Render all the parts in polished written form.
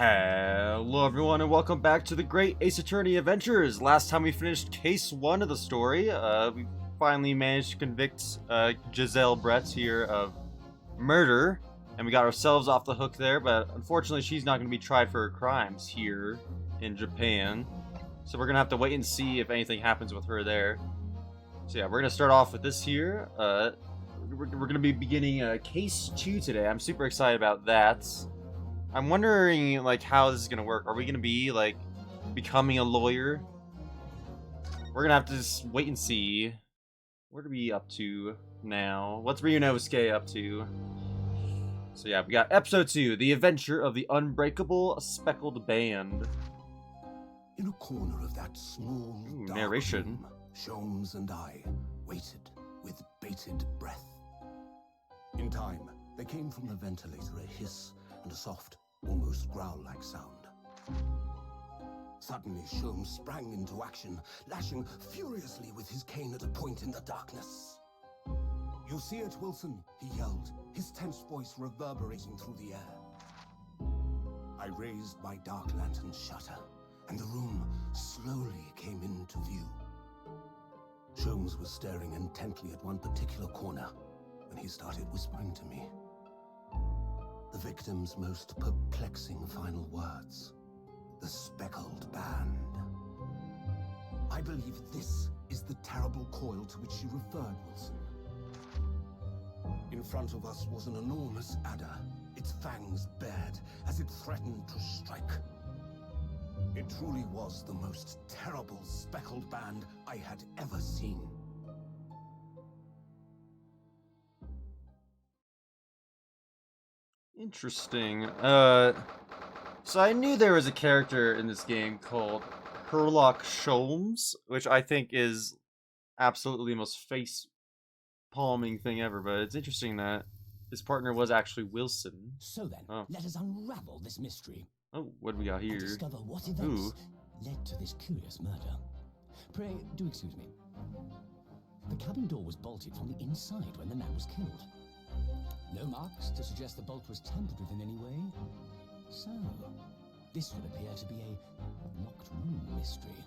Hello everyone and welcome back to the Great Ace Attorney Adventures. Last time we finished case 1 of the story, we finally managed to convict Giselle Bretz here of murder, and we got ourselves off the hook there, but unfortunately she's not going to be tried for her crimes here in Japan. So we're going to have to wait and see if anything happens with her there. So yeah, we're going to start off with this here. We're going to be beginning case 2 today. I'm super excited about that. I'm wondering, like, how this is gonna work. Are we gonna be, like, becoming a lawyer? We're gonna have to just wait and see. What are we up to now? What's Ryunosuke up to? So yeah, we got episode 2, The Adventure of the Unbreakable Speckled Band. In a corner of that small, dark narration. room, Sholmes and I waited with bated breath. In time, there came from the ventilator a hiss and a soft, almost growl-like sound. Suddenly, Sholmes sprang into action, lashing furiously with his cane at a point in the darkness. "You see it, Wilson?" he yelled, his tense voice reverberating through the air. I raised my dark lantern shutter, and the room slowly came into view. Sholmes was staring intently at one particular corner when he started whispering to me. The victim's most perplexing final words. The speckled band. I believe this is the terrible coil to which you referred, Wilson. In front of us was an enormous adder, its fangs bared as it threatened to strike. It truly was the most terrible speckled band I had ever seen. Interesting. So I knew there was a character in this game called Sherlock Sholmes, which I think is absolutely the most face-palming thing ever, but it's interesting that his partner was actually Wilson. So then, let us unravel this mystery. Oh, what do we got here? And discover what events led to this curious murder. Pray, do excuse me. The cabin door was bolted from the inside when the man was killed. No marks to suggest the bolt was tampered with in any way. So, this would appear to be a locked room mystery.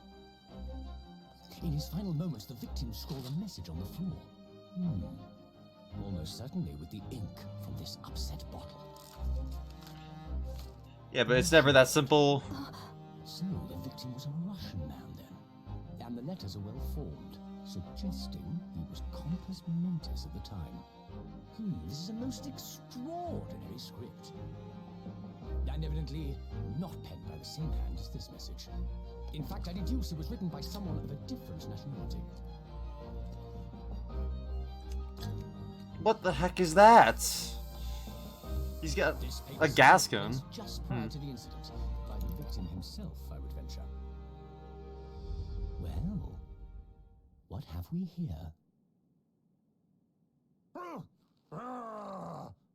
In his final moments, the victim scrawled a message on the floor. Almost certainly with the ink from this upset bottle. Yeah, but it's never that simple. So, the victim was a Russian man then. And the letters are well formed, suggesting he was compos mentis at the time. This is a most extraordinary script. And evidently not penned by the same hand as this message. In fact, I deduce it was written by someone of a different nationality. What the heck is that? He's got a gas gun. Just prior to the incident, by the victim himself, I would venture. Well, what have we here?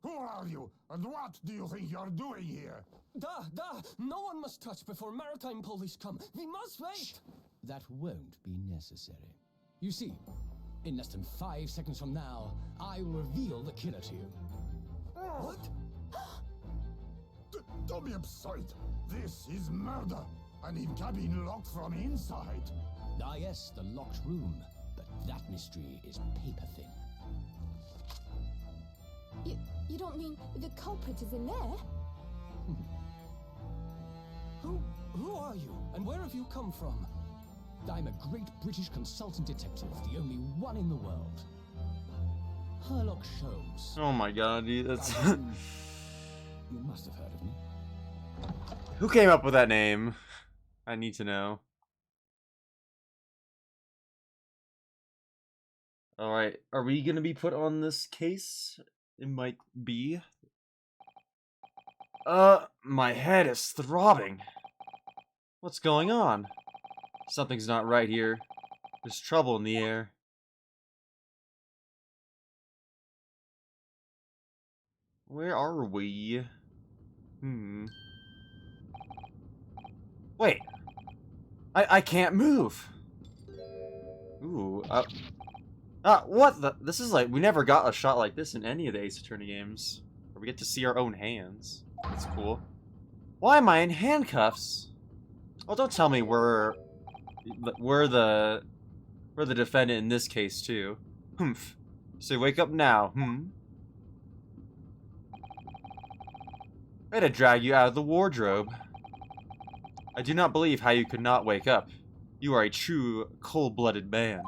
Who are you, and what do you think you're doing here? No one must touch before maritime police come. We must wait! Shh. That won't be necessary. You see, in less than 5 seconds from now, I will reveal the killer to you. What? Don't be absurd. This is murder, and in cabin locked from inside. Ah yes, the locked room, but that mystery is paper thin. You don't mean the culprit is in there? Who are you, and where have you come from? I'm a great British consultant detective, the only one in the world. Sherlock Sholmes. Oh my god, dude, that's... You must have heard of me. Who came up with that name? I need to know. Alright, are we gonna be put on this case? It might be. My head is throbbing. What's going on? Something's not right here. There's trouble in the air. Where are we? Wait. I can't move. Ooh, what the? This is like, we never got a shot like this in any of the Ace Attorney games. Where we get to see our own hands. That's cool. Why am I in handcuffs? Oh, don't tell me we're the defendant in this case too. Humph. So wake up now, I had to drag you out of the wardrobe. I do not believe how you could not wake up. You are a true cold-blooded man.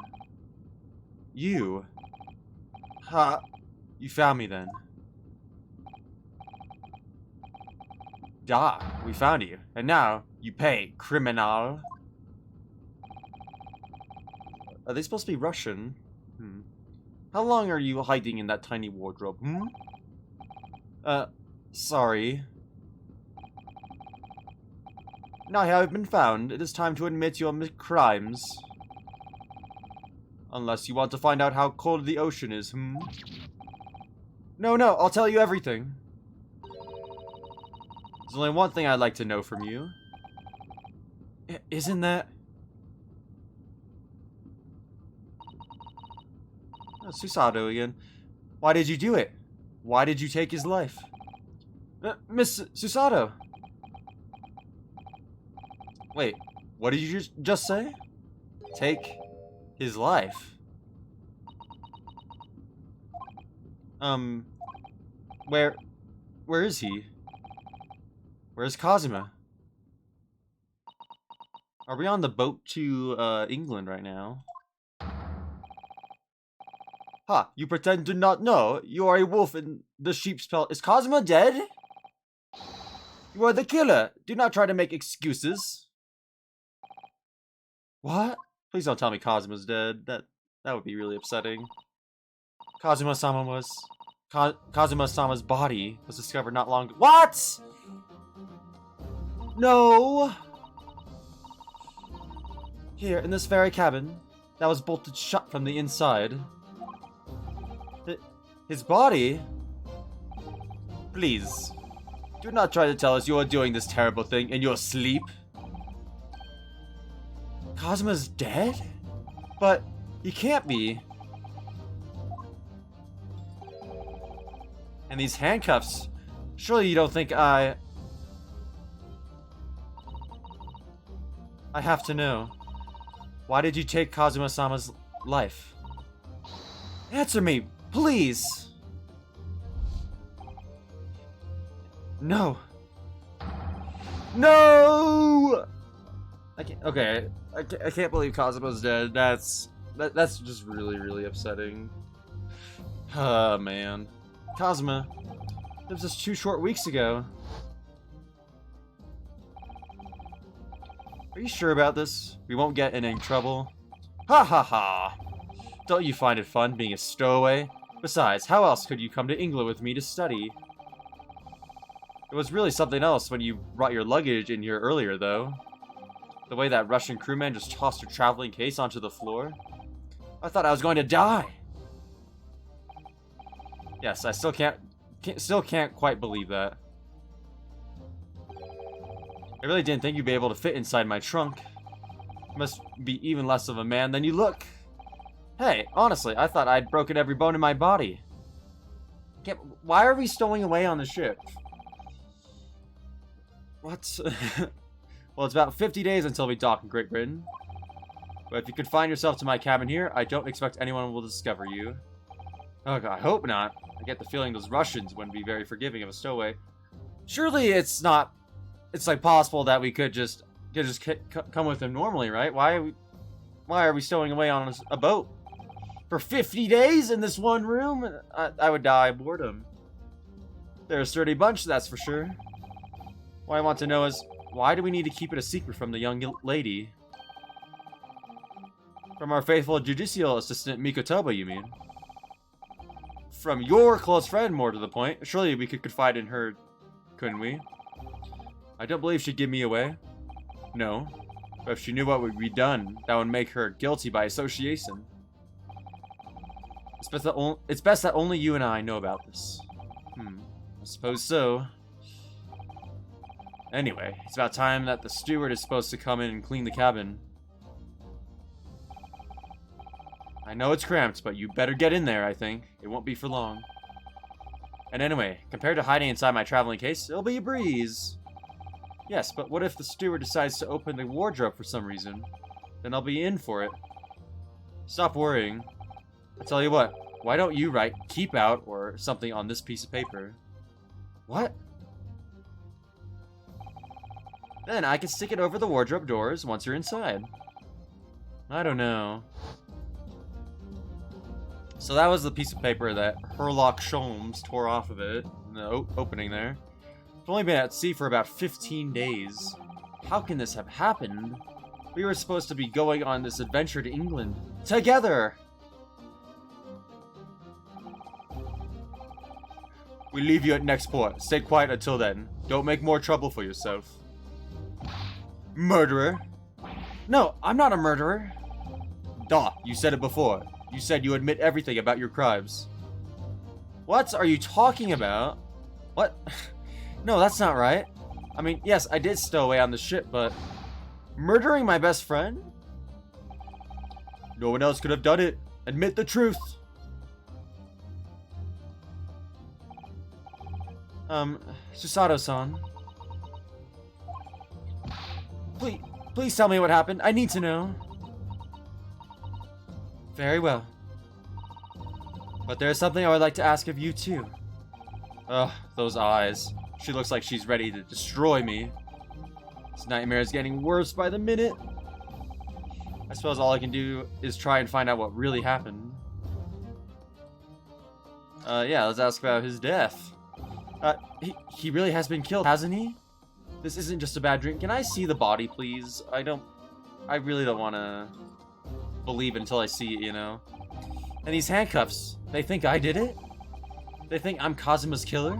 You? Ha! You found me then. Da, we found you. And now, you pay, criminal. Are they supposed to be Russian? How long are you hiding in that tiny wardrobe, sorry. Now you have been found. It is time to admit your crimes. Unless you want to find out how cold the ocean is, No, I'll tell you everything. There's only one thing I'd like to know from you. Isn't that... Oh, Susato again. Why did you do it? Why did you take his life? Miss Susato! Wait, what did you just say? Take his life? Where is he? Where's Kazuma? Are we on the boat to, England right now? Ha! You pretend to not know? You are a wolf in the sheep's pelt. Is Kazuma dead? You are the killer! Do not try to make excuses. What? Please don't tell me Kazuma's dead. That would be really upsetting. Kazuma-sama's body was discovered not long ago. What? No! Here, in this very cabin, that was bolted shut from the inside. His body? Please, do not try to tell us you are doing this terrible thing in your sleep. Kazuma's dead? But he can't be. And these handcuffs, surely you don't think I have to know. Why did you take Kazuma-sama's life? Answer me, please! No! No! I can't believe Kazuma's dead. That's just really upsetting. Oh man. Kazuma. It was just 2 short weeks ago. Are you sure about this? We won't get in any trouble? Ha ha ha! Don't you find it fun being a stowaway? Besides, how else could you come to England with me to study? It was really something else when you brought your luggage in here earlier, though. The way that Russian crewman just tossed your traveling case onto the floor. I thought I was going to die! Yes, I still can't quite believe that. I really didn't think you'd be able to fit inside my trunk. You must be even less of a man than you look. Hey, honestly, I thought I'd broken every bone in my body. Why are we stowing away on the ship? What? Well, it's about 50 days until we dock in Great Britain. But if you confine yourself to my cabin here, I don't expect anyone will discover you. Oh god, I hope not. I get the feeling those Russians wouldn't be very forgiving of a stowaway. Surely it's not... It's like possible that we could just come with them normally, right? Why are we stowing away on a boat? For 50 days in this one room? I would die of boredom. They're a sturdy bunch, that's for sure. What I want to know is, why do we need to keep it a secret from the young lady? From our faithful judicial assistant Mikotoba, you mean? From your close friend, more to the point. Surely we could confide in her, couldn't we? I don't believe she'd give me away. No. But if she knew what would be done, that would make her guilty by association. It's best that only you and I know about this. I suppose so. Anyway, it's about time that the steward is supposed to come in and clean the cabin. I know it's cramped, but you better get in there, I think. It won't be for long. And anyway, compared to hiding inside my traveling case, it'll be a breeze. Yes, but what if the steward decides to open the wardrobe for some reason? Then I'll be in for it. Stop worrying. I tell you what, why don't you write "keep out" or something on this piece of paper? What? Then I can stick it over the wardrobe doors once you're inside. I don't know. So that was the piece of paper that Herlock Sholmes tore off of it in the opening there. I've only been at sea for about 15 days. How can this have happened? We were supposed to be going on this adventure to England. Together! We leave you at next port. Stay quiet until then. Don't make more trouble for yourself. Murderer? No, I'm not a murderer. Duh, you said it before. You said you admit everything about your crimes. What are you talking about? What? No, that's not right. I mean, yes, I did stow away on the ship, but... Murdering my best friend? No one else could have done it. Admit the truth. Susato-san. Please tell me what happened. I need to know. Very well. But there's something I would like to ask of you, too. Ugh, those eyes. She looks like she's ready to destroy me. This nightmare is getting worse by the minute. I suppose all I can do is try and find out what really happened. Yeah, let's ask about his death. He really has been killed, hasn't he? This isn't just a bad dream. Can I see the body, please? I really don't want to believe until I see it, you know? And these handcuffs, they think I did it? They think I'm Kazuma's killer?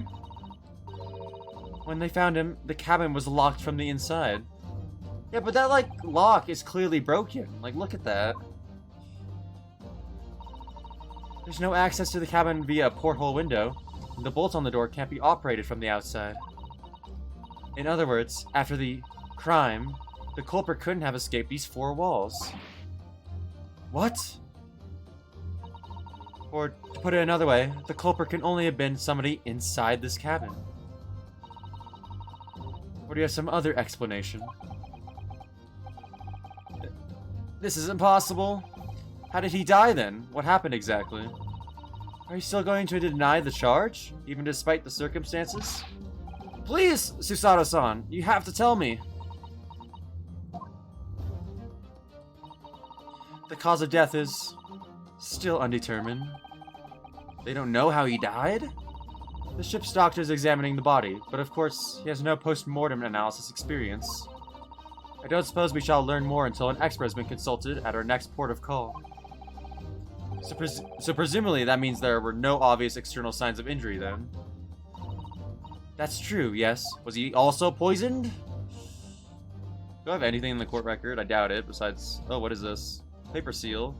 When they found him, the cabin was locked from the inside. Yeah, but that, like, lock is clearly broken. Like, look at that. There's no access to the cabin via a porthole window. And the bolt on the door can't be operated from the outside. In other words, after the crime, the culprit couldn't have escaped these four walls. What? Or, to put it another way, the culprit can only have been somebody inside this cabin. Or do you have some other explanation? This isn't possible. How did he die then? What happened exactly? Are you still going to deny the charge, even despite the circumstances? Please, Susato-san, you have to tell me. The cause of death is still undetermined. They don't know how he died? The ship's doctor is examining the body, but of course, he has no post-mortem analysis experience. I don't suppose we shall learn more until an expert has been consulted at our next port of call. So presumably that means there were no obvious external signs of injury then. That's true, yes. Was he also poisoned? Do I have anything in the court record? I doubt it, besides... Oh, what is this? Paper seal.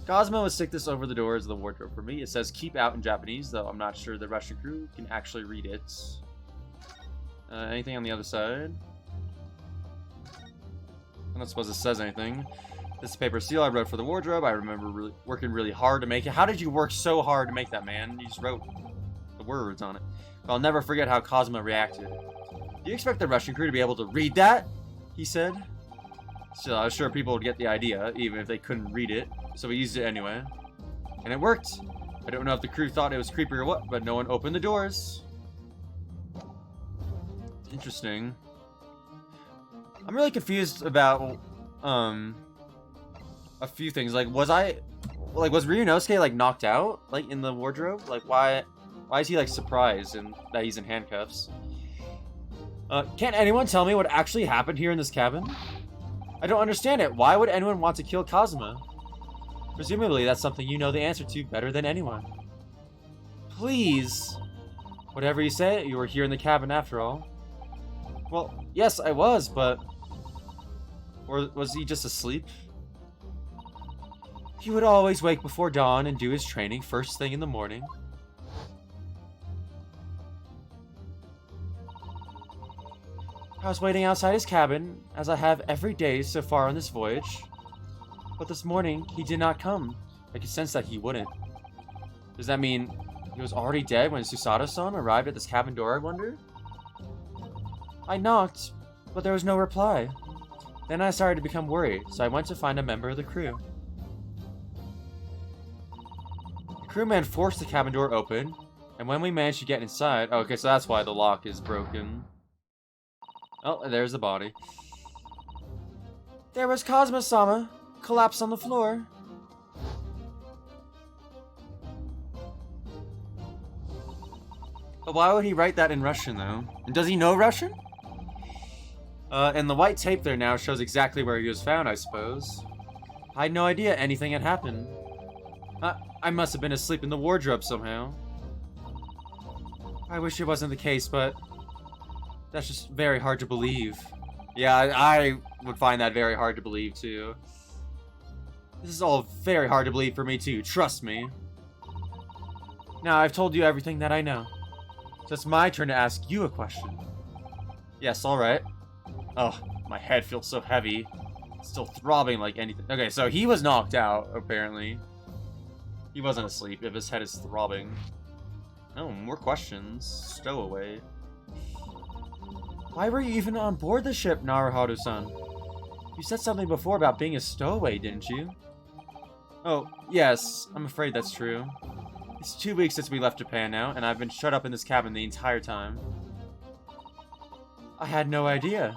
Cosmo will stick this over the doors of the wardrobe for me. It says keep out in Japanese, though I'm not sure the Russian crew can actually read it. Anything on the other side? I'm not supposed it says anything. This paper seal I wrote for the wardrobe. I remember working really hard to make it. How did you work so hard to make that, man? You just wrote the words on it. But I'll never forget how Cosmo reacted. Do you expect the Russian crew to be able to read that? He said. Still, I was sure people would get the idea, even if they couldn't read it. So we used it anyway. And it worked. I don't know if the crew thought it was creepy or what, but no one opened the doors. Interesting. I'm really confused about, a few things. Like, was Ryunosuke, like, knocked out, like, in the wardrobe? Like, why is he, like, surprised that he's in handcuffs? Can't anyone tell me what actually happened here in this cabin? I don't understand it. Why would anyone want to kill Kazuma? Presumably, that's something you know the answer to better than anyone. Please. Whatever you say, you were here in the cabin after all. Well, yes, I was, but... Or was he just asleep? He would always wake before dawn and do his training first thing in the morning. I was waiting outside his cabin, as I have every day so far on this voyage. But this morning, he did not come. I could sense that he wouldn't. Does that mean he was already dead when Susato-san arrived at this cabin door, I wonder? I knocked, but there was no reply. Then I started to become worried, so I went to find a member of the crew. The crewman forced the cabin door open, and when we managed to get inside... Oh, okay, so that's why the lock is broken. Oh, there's the body. There was Kazuma-sama, collapsed on the floor. But why would he write that in Russian, though? And does he know Russian? And the white tape there now shows exactly where he was found, I suppose. I had no idea anything had happened. I must have been asleep in the wardrobe somehow. I wish it wasn't the case, but that's just very hard to believe. Yeah, I would find that very hard to believe, too. This is all very hard to believe for me, too. Trust me. Now, I've told you everything that I know. So it's my turn to ask you a question. Yes, alright. Oh, my head feels so heavy. It's still throbbing like anything. Okay, so he was knocked out, apparently. He wasn't asleep if his head is throbbing. Oh, more questions. Stowaway. Why were you even on board the ship, Naruhodo-san? You said something before about being a stowaway, didn't you? Oh, yes. I'm afraid that's true. It's 2 weeks since we left Japan now, and I've been shut up in this cabin the entire time. I had no idea.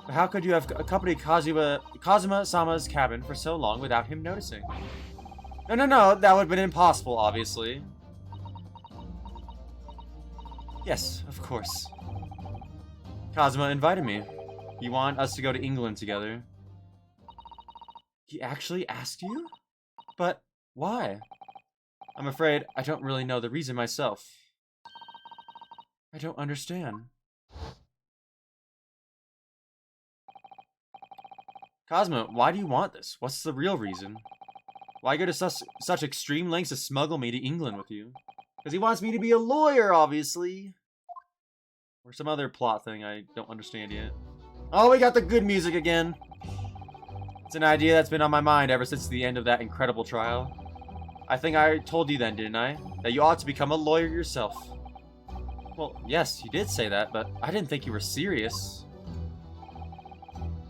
But how could you have accompanied Kazuma-sama's cabin for so long without him noticing? No, that would have been impossible, obviously. Yes, of course. Kazuma invited me. He wanted us to go to England together. He actually asked you? But why? I'm afraid I don't really know the reason myself. I don't understand. Kazuma, why do you want this? What's the real reason? Why go to such extreme lengths to smuggle me to England with you? Because he wants me to be a lawyer, obviously. Or some other plot thing I don't understand yet. Oh, we got the good music again. It's an idea that's been on my mind ever since the end of that incredible trial. I think I told you then, didn't I? That you ought to become a lawyer yourself. Well, yes, you did say that, but I didn't think you were serious.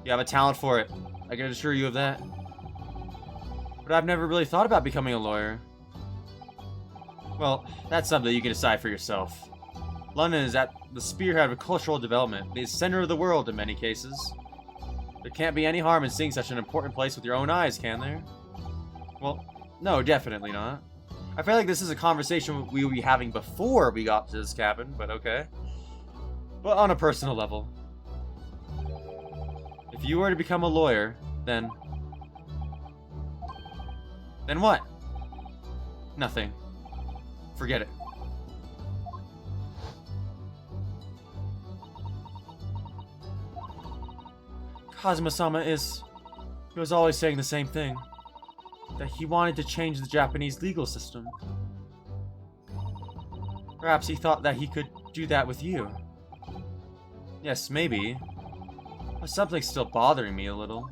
You have a talent for it. I can assure you of that. But I've never really thought about becoming a lawyer. Well, that's something you can decide for yourself. London is at the spearhead of cultural development, the center of the world in many cases. There can't be any harm in seeing such an important place with your own eyes, can there? Well, no, definitely not. I feel like this is a conversation we would be having before we got to this cabin, but okay. But on a personal level. If you were to become a lawyer, then... Then what? Nothing. Forget it. Kazuma-sama he was always saying the same thing. That he wanted to change the Japanese legal system. Perhaps he thought that he could do that with you. Yes, maybe. But something's still bothering me a little.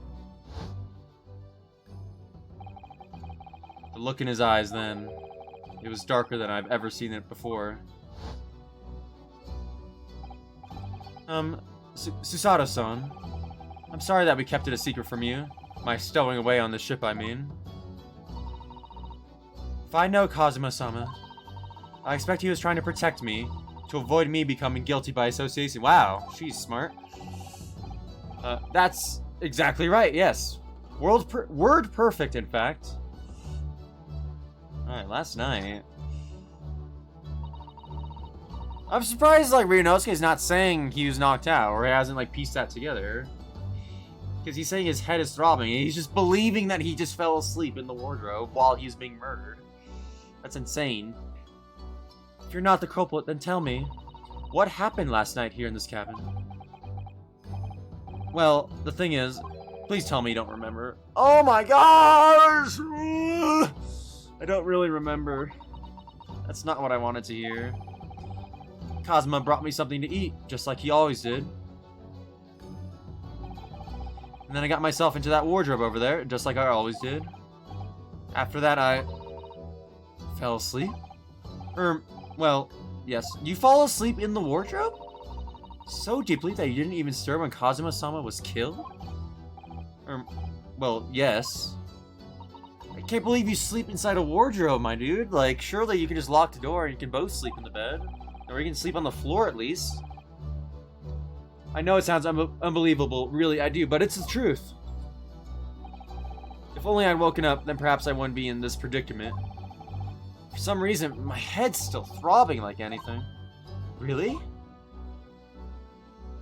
The look in his eyes then. It was darker than I've ever seen it before. Susato-san. I'm sorry that we kept it a secret from you. My stowing away on the ship, I mean. If I know Kazuma-sama, I expect he was trying to protect me, to avoid me becoming guilty by association. Wow, she's smart. That's exactly right, yes. Word perfect, in fact. Alright, last night. I'm surprised, like, Ryunosuke's not saying he was knocked out, or he hasn't, like, pieced that together. Because he's saying his head is throbbing, and he's just believing that he just fell asleep in the wardrobe while he's being murdered. That's insane. If you're not the culprit, then tell me, what happened last night here in this cabin? Well, the thing is, please tell me you don't remember. Oh my gosh! I don't really remember. That's not what I wanted to hear. Kazuma brought me something to eat, just like he always did. And then I got myself into that wardrobe over there, just like I always did. After that, I fell asleep. Well, yes. You fall asleep in the wardrobe? So deeply that you didn't even stir when Kazuma-sama was killed? Well, yes. I can't believe you sleep inside a wardrobe, my dude. Like, surely you can just lock the door and you can both sleep in the bed. Or you can sleep on the floor at least. I know it sounds unbelievable, really I do, but it's the truth. If only I'd woken up, then perhaps I wouldn't be in this predicament. For some reason, my head's still throbbing like anything. Really?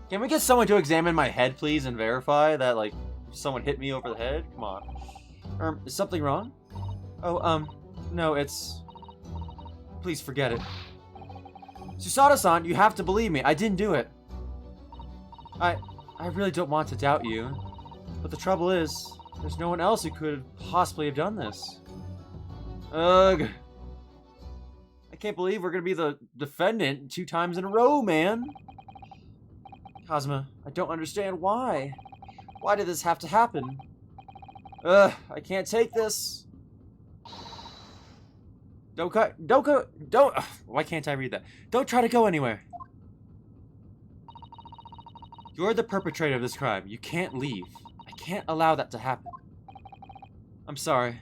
Can we get someone to examine my head, please, and verify that, like, someone hit me over the head? Come on. Is something wrong? Oh, no, it's... Please forget it. Susato-san, you have to believe me. I didn't do it. I really don't want to doubt you. But the trouble is, there's no one else who could possibly have done this. Ugh. I can't believe we're gonna be the defendant 2 times in a row, man. Kazuma, I don't understand why. Why did this have to happen? Ugh, I can't take this. Don't why can't I read that? Don't try to go anywhere. You're the perpetrator of this crime. You can't leave. I can't allow that to happen. I'm sorry.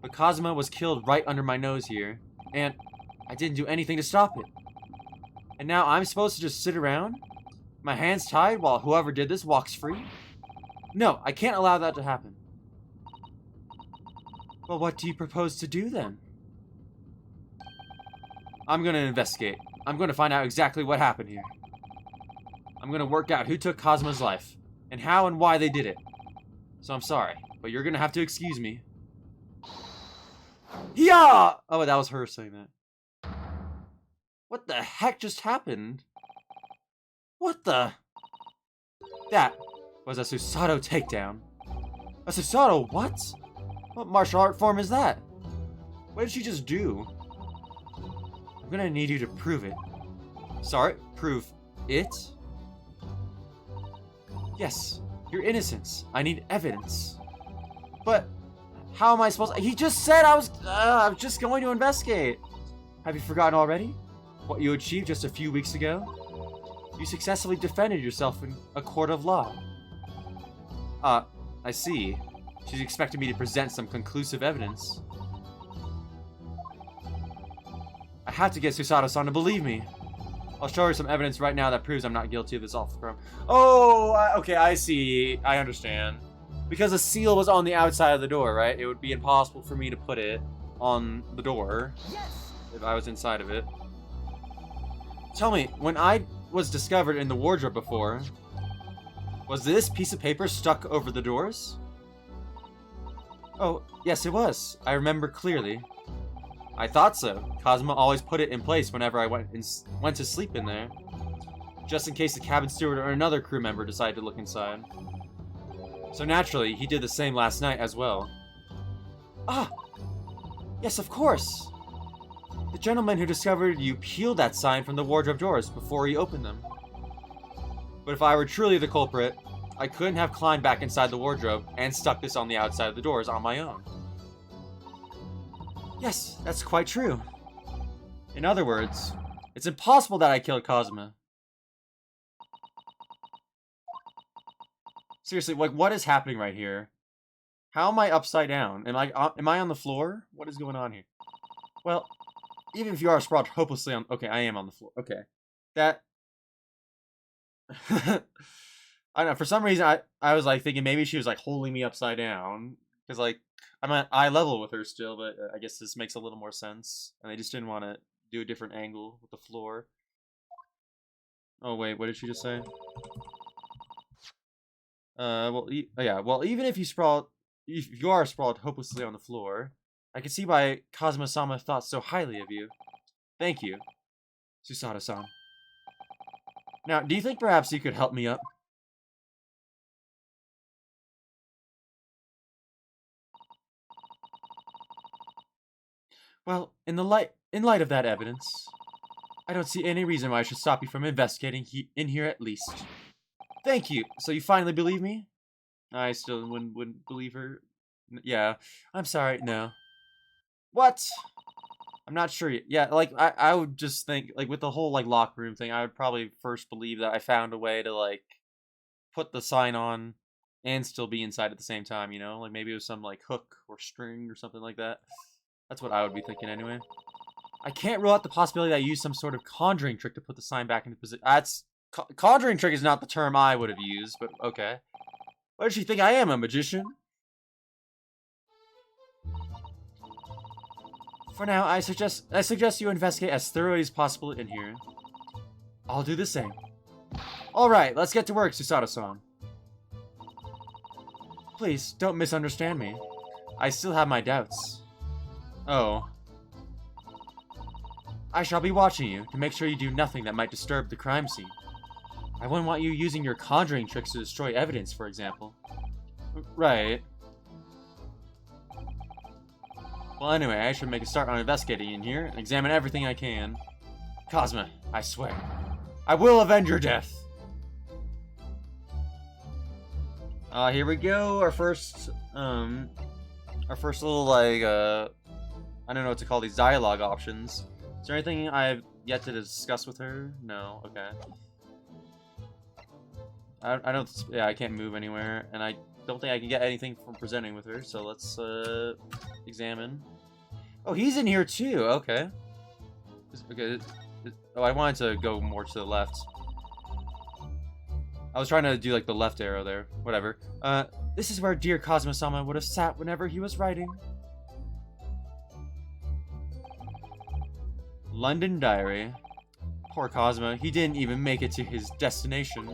But Kazuma was killed right under my nose here, and I didn't do anything to stop it. And now I'm supposed to just sit around? My hands tied while whoever did this walks free? No, I can't allow that to happen. Well, what do you propose to do then? I'm gonna investigate. I'm gonna find out exactly what happened here. I'm gonna work out who took Kazuma's life, and how and why they did it. So I'm sorry, but you're gonna have to excuse me. Yeah! Oh, that was her saying that. What the heck just happened? What the? That was a Susato takedown. A Susato what? What martial art form is that? What did she just do? I'm gonna need you to prove it. Sorry, prove it? Yes, your innocence. I need evidence. But how am I supposed to... He just said I was just going to investigate. Have you forgotten already? What you achieved just a few weeks ago? You successfully defended yourself in a court of law. I see. She's expecting me to present some conclusive evidence. I have to get Susato-san to believe me. I'll show her some evidence right now that proves I'm not guilty of this awful crime. Oh, okay, I see. I understand. Because the seal was on the outside of the door, right? It would be impossible for me to put it on the door if I was inside of it. Tell me, when I was discovered in the wardrobe before, was this piece of paper stuck over the doors? Oh, yes it was. I remember clearly. I thought so. Kazuma always put it in place whenever I went to sleep in there. Just in case the cabin steward or another crew member decided to look inside. So naturally, he did the same last night as well. Ah! Yes, of course! The gentleman who discovered you peeled that sign from the wardrobe doors before he opened them. But if I were truly the culprit, I couldn't have climbed back inside the wardrobe and stuck this on the outside of the doors on my own. Yes, that's quite true. In other words, it's impossible that I killed Kazuma. Seriously, like, what is happening right here? How am I upside down? Am I on the floor? What is going on here? Well, even if you are sprawled hopelessly on... Okay, I am on the floor. Okay. That... I don't know, for some reason, I was, like, thinking maybe she was, like, holding me upside down. Because, like, I'm at eye level with her still, but I guess this makes a little more sense. And they just didn't want to do a different angle with the floor. Oh, wait, what did she just say? Well, yeah, well, even if you are sprawled hopelessly on the floor, I can see why Kazuma-sama thought so highly of you. Thank you, Susato-san. Now, do you think perhaps you could help me up? Well, in light of that evidence, I don't see any reason why I should stop you from investigating in here at least. Thank you. So you finally believe me? I still wouldn't believe her. Yeah, I'm sorry. No. What? I'm not sure yet. Yeah, like, I would just think, like, with the whole, like, locker room thing, I would probably first believe that I found a way to, like, put the sign on and still be inside at the same time, you know? Like, maybe it was some, like, hook or string or something like that. That's what I would be thinking anyway. I can't rule out the possibility that I used some sort of conjuring trick to put the sign back into position. That's... Conjuring trick is not the term I would have used, but okay. Why does she think I am, a magician? For now, I suggest you investigate as thoroughly as possible in here. I'll do the same. Alright, let's get to work, Susato-san. Please, don't misunderstand me. I still have my doubts. Oh. I shall be watching you to make sure you do nothing that might disturb the crime scene. I wouldn't want you using your conjuring tricks to destroy evidence, for example. Right. Well, anyway, I should make a start on investigating in here and examine everything I can. Cosma, I swear, I will avenge your death. Here we go. Our first little, like, I don't know what to call these dialogue options. Is there anything I've yet to discuss with her? No. Okay. I don't. Yeah, I can't move anywhere, and I don't think I can get anything from presenting with her. So let's examine. Oh, he's in here too. Okay. Okay. Oh, I wanted to go more to the left. I was trying to do like the left arrow there. Whatever. This is where dear Cosmo-sama would have sat whenever he was writing. London Diary. Poor Cosmo. He didn't even make it to his destination.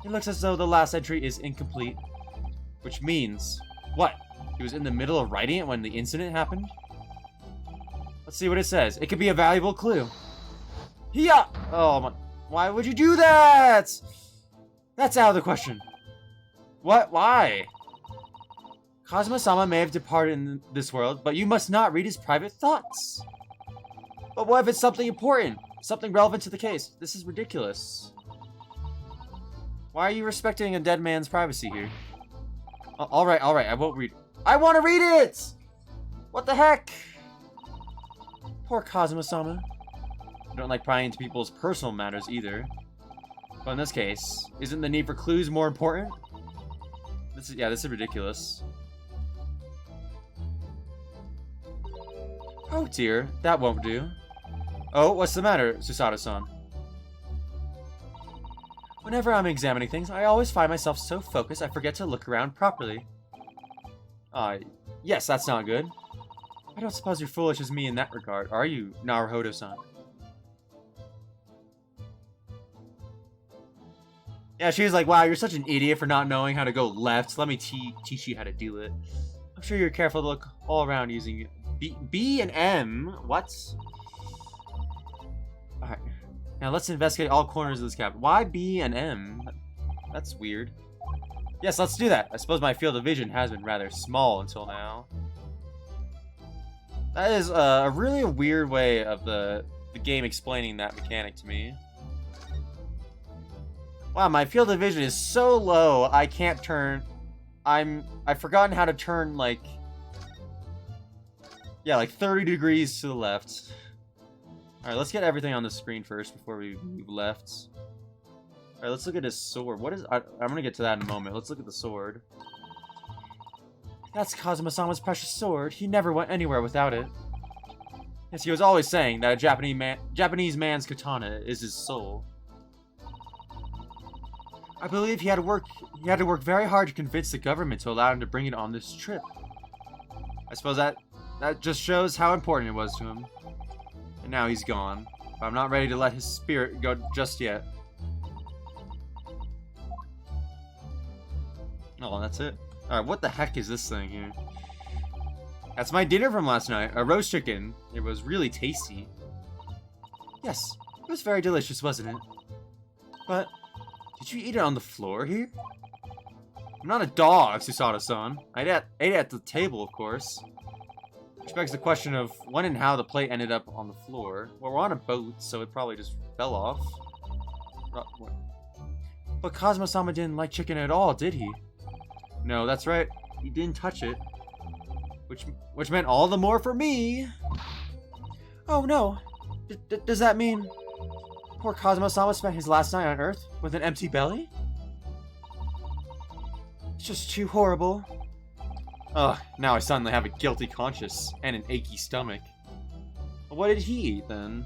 It looks as though the last entry is incomplete. Which means... What? He was in the middle of writing it when the incident happened? Let's see what it says. It could be a valuable clue. Yeah! Oh my... Why would you do that? That's out of the question. What? Why? Cosmo-sama may have departed in this world, but you must not read his private thoughts. But what if it's something important? Something relevant to the case? This is ridiculous. Why are you respecting a dead man's privacy here? Alright, I won't read it. I want to read it! What the heck? Poor Cosmo-sama. I don't like prying into people's personal matters either. But in this case, isn't the need for clues more important? This is ridiculous. Oh dear, that won't do. Oh, what's the matter, Susato-san? Whenever I'm examining things, I always find myself so focused I forget to look around properly. Yes, that's not good. I don't suppose you're foolish as me in that regard, are you, Naruhodo-san? Yeah, she was like, wow, you're such an idiot for not knowing how to go left. Let me teach you how to do it. I'm sure you're careful to look all around using B and M. What? Alright. Now let's investigate all corners of this cabin. Why B and M? That's weird. Yes, let's do that. I suppose my field of vision has been rather small until now. That is a really weird way of the game explaining that mechanic to me. Wow, my field of vision is so low, I can't turn... I've forgotten how to turn, like... Yeah, like 30 degrees to the left. Alright, let's get everything on the screen first before we move left. Alright, let's look at his sword. What is... I'm gonna get to that in a moment. Let's look at the sword. That's Kazuma-sama's precious sword. He never went anywhere without it. Yes, he was always saying that a Japanese man's katana is his soul. I believe he had to work very hard to convince the government to allow him to bring it on this trip. I suppose that just shows how important it was to him. And now he's gone. But I'm not ready to let his spirit go just yet. Oh, that's it? Alright, what the heck is this thing here? That's my dinner from last night. A roast chicken. It was really tasty. Yes, it was very delicious, wasn't it? But... did you eat it on the floor here? I'm not a dog, Susato-san. I ate it at the table, of course. Which begs the question of when and how the plate ended up on the floor. Well, we're on a boat, so it probably just fell off. But Cosmo-sama didn't like chicken at all, did he? No, that's right. He didn't touch it. Which meant all the more for me. Oh no! Does that mean poor Kazuma-sama spent his last night on Earth with an empty belly? It's just too horrible. Ugh, now I suddenly have a guilty conscience and an achy stomach. What did he eat then?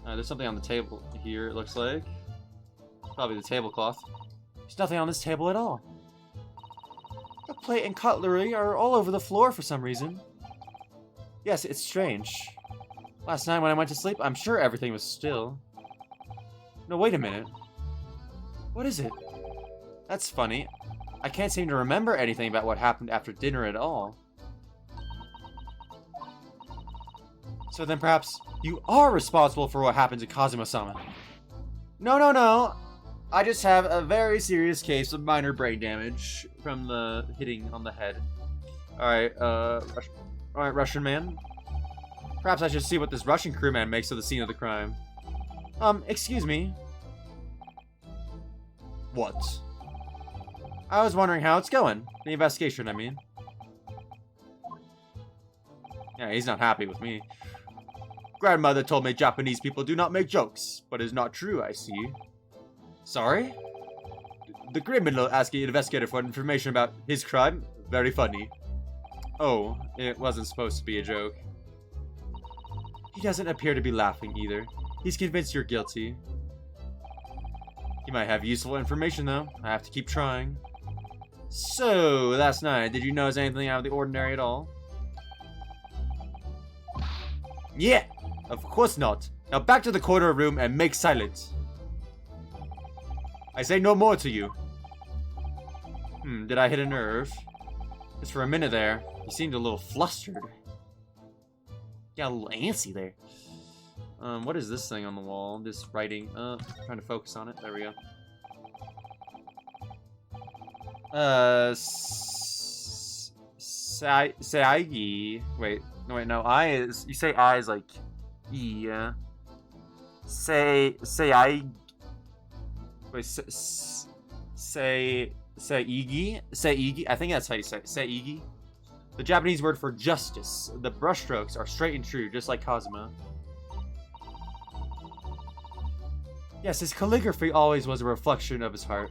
There's something on the table here, it looks like. Probably the tablecloth. There's nothing on this table at all. The plate and cutlery are all over the floor for some reason. Yes, it's strange. Last night when I went to sleep, I'm sure everything was still. No, wait a minute. What is it? That's funny. I can't seem to remember anything about what happened after dinner at all. So then perhaps you are responsible for what happened to Kazuma-sama. No. I just have a very serious case of minor brain damage from the hitting on the head. Alright, Russian man. Perhaps I should see what this Russian crewman makes of the scene of the crime. Excuse me. What? I was wondering how it's going. The investigation, I mean. Yeah, he's not happy with me. Grandmother told me Japanese people do not make jokes, but it's not true, I see. Sorry? The criminal asking the investigator for information about his crime? Very funny. Oh, it wasn't supposed to be a joke. He doesn't appear to be laughing either. He's convinced you're guilty. He might have useful information though. I have to keep trying. So, last night, did you notice anything out of the ordinary at all? Yeah! Of course not. Now back to the corner room and make silence. I say no more to you. Did I hit a nerve? Just for a minute there, you seemed a little flustered. Got a little antsy there. What is this thing on the wall? This writing. Trying to focus on it. There we go. Saigi. Wait, no. I is. You say I is like E. Yeah. Saigi. Wait. Saigi. I think that's how you say it. Saigi. The Japanese word for justice. The brushstrokes are straight and true, just like Kazuma. Yes, his calligraphy always was a reflection of his heart.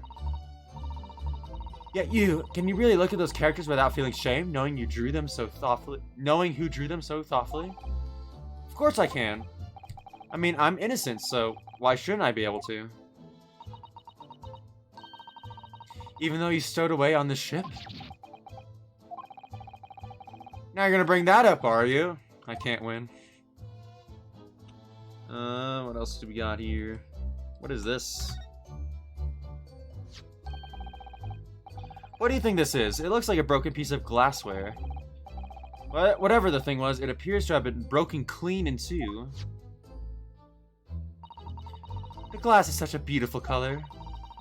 Yet can you really look at those characters without feeling shame, knowing who drew them so thoughtfully? Of course I can. I mean, I'm innocent, so why shouldn't I be able to? Even though you stowed away on this ship? Now you're gonna bring that up, are you? I can't win. What else do we got here? What is this? What do you think this is? It looks like a broken piece of glassware. Whatever the thing was, it appears to have been broken clean in two. The glass is such a beautiful color.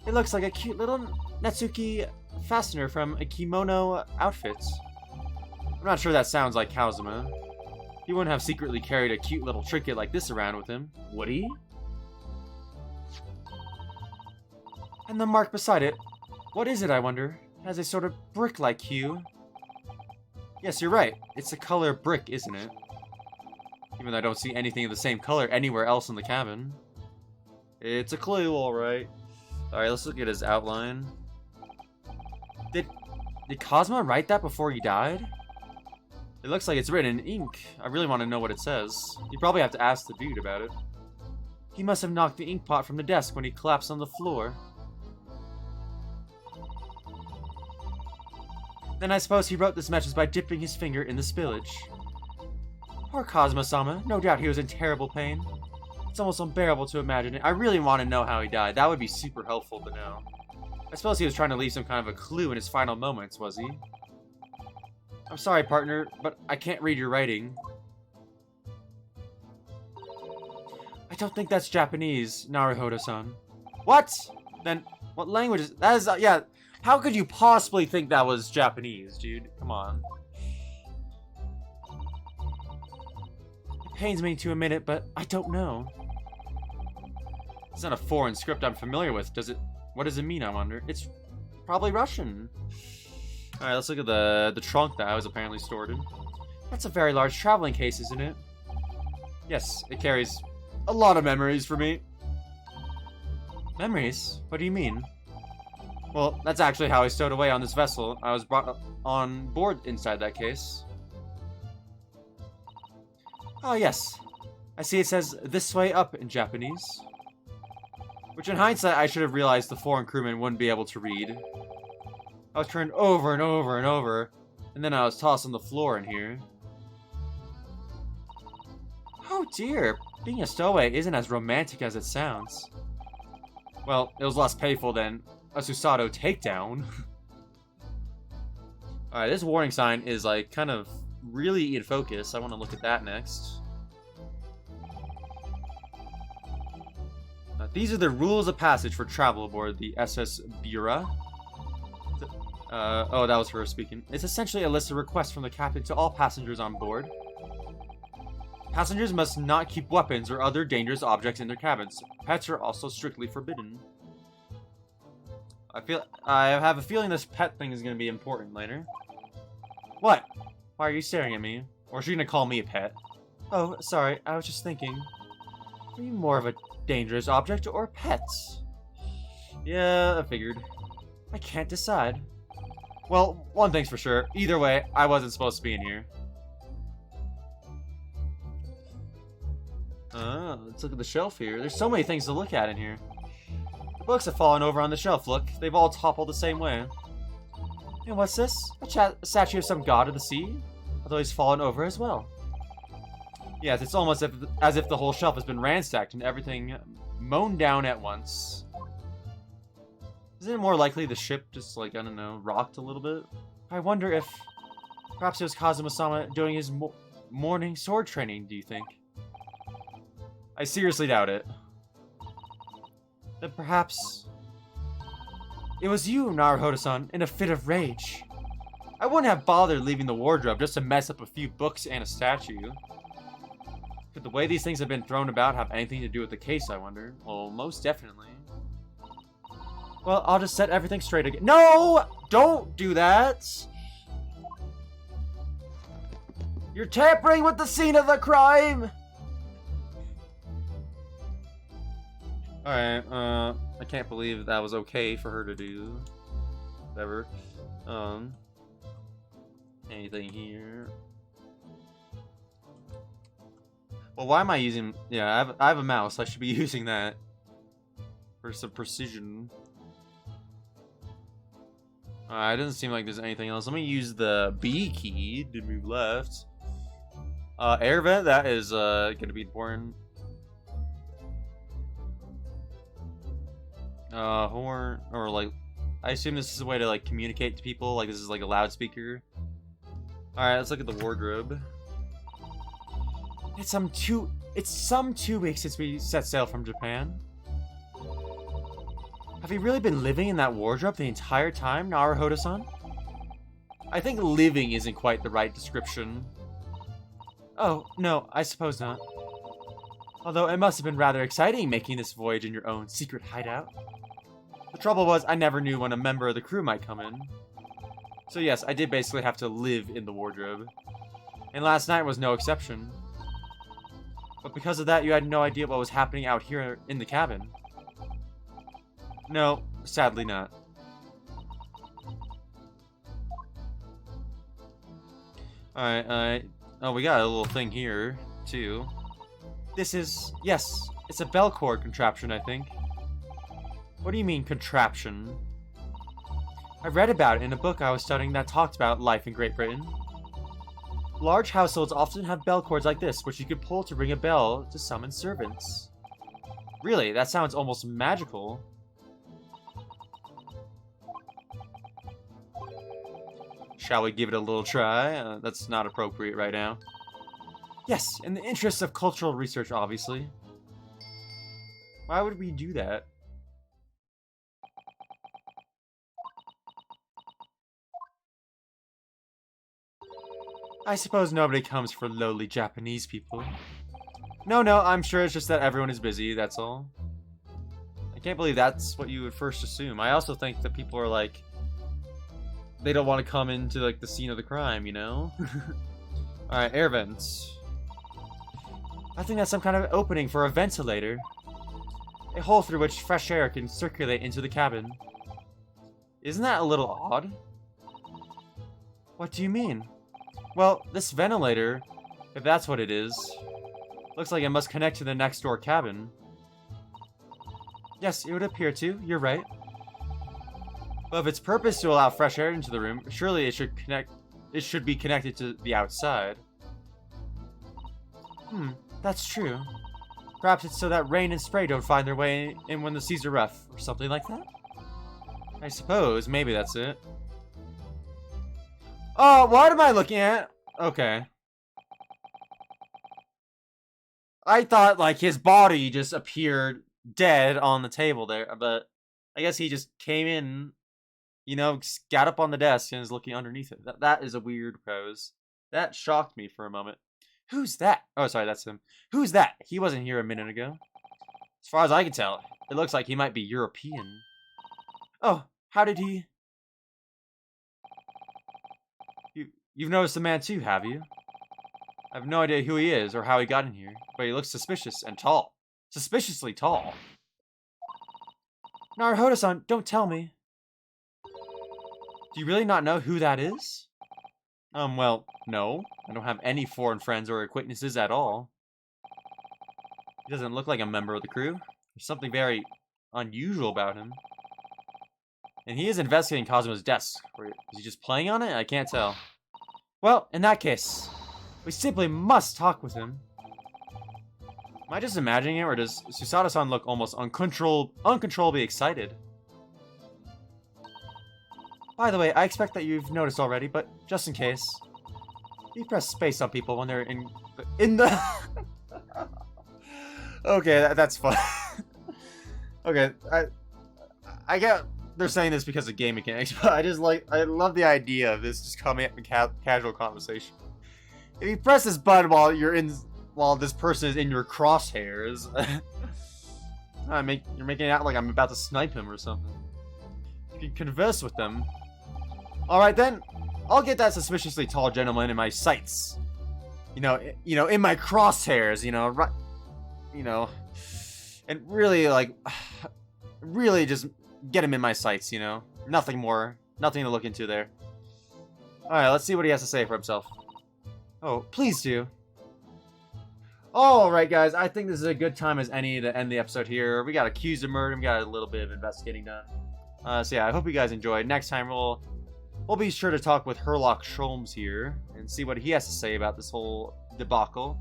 It looks like a cute little Natsuki fastener from a kimono outfit. I'm not sure that sounds like Kazuma. He wouldn't have secretly carried a cute little trinket like this around with him, would he? And the mark beside it. What is it, I wonder? It has a sort of brick-like hue. Yes, you're right. It's the color brick, isn't it? Even though I don't see anything of the same color anywhere else in the cabin. It's a clue, alright. Alright, let's look at his outline. Did Kazuma write that before he died? It looks like it's written in ink. I really want to know what it says. You probably have to ask the dude about it. He must have knocked the ink pot from the desk when he collapsed on the floor. Then I suppose he wrote this message by dipping his finger in the spillage. Poor Kazuma-sama. No doubt he was in terrible pain. It's almost unbearable to imagine it. I really want to know how he died. That would be super helpful to know. I suppose he was trying to leave some kind of a clue in his final moments, was he? I'm sorry, partner, but I can't read your writing. I don't think that's Japanese, Naruhodo-san. What? Then, what language is... That is, yeah... How could you possibly think that was Japanese, dude? Come on. It pains me to admit it, but I don't know. It's not a foreign script I'm familiar with. What does it mean, I wonder? It's probably Russian. Alright, let's look at the trunk that I was apparently stored in. That's a very large traveling case, isn't it? Yes, it carries a lot of memories for me. Memories? What do you mean? Well, that's actually how I stowed away on this vessel. I was brought on board inside that case. Oh, yes. I see it says "this way up" in Japanese. Which in hindsight, I should have realized the foreign crewmen wouldn't be able to read. I was turned over and over and over, and then I was tossed on the floor in here. Oh dear, being a stowaway isn't as romantic as it sounds. Well, it was less painful than a Susato takedown. Alright, this warning sign is like kind of really in focus. I want to look at that next. These are the rules of passage for travel aboard the SS Bura. Oh, that was her speaking. It's essentially a list of requests from the captain to all passengers on board. Passengers must not keep weapons or other dangerous objects in their cabins. Pets are also strictly forbidden. I have a feeling this pet thing is going to be important later. What? Why are you staring at me? Or is she going to call me a pet? Oh, sorry. I was just thinking. Are you more of a dangerous object or pets? Yeah, I figured. I can't decide. Well, one thing's for sure. Either way, I wasn't supposed to be in here. Let's look at the shelf here. There's so many things to look at in here. The books have fallen over on the shelf, look. They've all toppled the same way. And what's this? A statue of some god of the sea? Although he's fallen over as well. Yes, it's almost as if the whole shelf has been ransacked and everything mown down at once. Isn't it more likely the ship just, like, I don't know, rocked a little bit? I wonder if perhaps it was Kazuma-sama doing his morning sword training, do you think? I seriously doubt it. Then perhaps it was you, Naruhodo-san, in a fit of rage. I wouldn't have bothered leaving the wardrobe just to mess up a few books and a statue. Could the way these things have been thrown about have anything to do with the case, I wonder? Well, most definitely. Well, I'll just set everything straight again. No! Don't do that! You're tampering with the scene of the crime! Alright, I can't believe that was okay for her to do. Whatever. Anything here? Well, why am I using... Yeah, I have a mouse. I should be using that for some precision. It doesn't seem like there's anything else. Let me use the B key to move left. Air vent, that is gonna be important. Horn, or like, I assume this is a way to like communicate to people. Like this is like a loudspeaker. All right, let's look at the wardrobe. It's some 2 weeks since we set sail from Japan. Have you really been living in that wardrobe the entire time, Naruhodo-san? I think living isn't quite the right description. Oh, no, I suppose not. Although it must have been rather exciting making this voyage in your own secret hideout. The trouble was, I never knew when a member of the crew might come in. So yes, I did basically have to live in the wardrobe. And last night was no exception. But because of that, you had no idea what was happening out here in the cabin. No, sadly not. Alright, oh, we got a little thing here, too. This is, yes, it's a bell cord contraption, I think. What do you mean, contraption? I read about it in a book I was studying that talked about life in Great Britain. Large households often have bell cords like this, which you could pull to ring a bell to summon servants. Really, that sounds almost magical. Shall we give it a little try? That's not appropriate right now. Yes, in the interests of cultural research, obviously. Why would we do that? I suppose nobody comes for lowly Japanese people. No, I'm sure it's just that everyone is busy, that's all. I can't believe that's what you would first assume. I also think that people are like, they don't want to come into like the scene of the crime, you know? Alright, air vents. I think that's some kind of opening for a ventilator. A hole through which fresh air can circulate into the cabin. Isn't that a little odd? What do you mean? Well, this ventilator, if that's what it is, looks like it must connect to the next door cabin. Yes, it would appear to. You're right. But if its purpose to allow fresh air into the room, surely it should be connected to the outside. That's true. Perhaps it's so that rain and spray don't find their way in when the seas are rough, or something like that? I suppose, maybe that's it. Oh, what am I looking at? Okay. I thought, like, his body just appeared dead on the table there, but I guess he just came in, you know, got up on the desk and is looking underneath it. That is a weird pose. That shocked me for a moment. Who's that? Oh, sorry, that's him. Who's that? He wasn't here a minute ago. As far as I can tell, it looks like he might be European. Oh, how did he... You've noticed the man too, have you? I have no idea who he is or how he got in here, but he looks suspicious and tall. Suspiciously tall. Naruhodo-san, don't tell me. Do you really not know who that is? Well, no. I don't have any foreign friends or acquaintances at all. He doesn't look like a member of the crew. There's something very unusual about him. And he is investigating Cosmo's desk. Or is he just playing on it? I can't tell. Well, in that case, we simply must talk with him. Am I just imagining it, or does Susato-san look almost uncontrollably excited? By the way, I expect that you've noticed already, but just in case, you press space on people when they're in the Okay, that's fun. Okay, I get they're saying this because of game mechanics, but I love the idea of this just coming up in casual conversation. If you press this button while this person is in your crosshairs, you're making it out like I'm about to snipe him or something. You can converse with them. Alright then, I'll get that suspiciously tall gentleman in my sights. You know, in my crosshairs, and really just get him in my sights, Nothing more, nothing to look into there. Alright, let's see what he has to say for himself. Oh, please do. Alright guys, I think this is a good time as any to end the episode here. We got accused of murder, we got a little bit of investigating done. So yeah, I hope you guys enjoyed. Next time we'll be sure to talk with Herlock Sholmes here and see what he has to say about this whole debacle.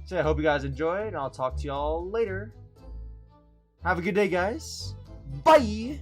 So I hope you guys enjoyed, and I'll talk to y'all later. Have a good day, guys. Bye!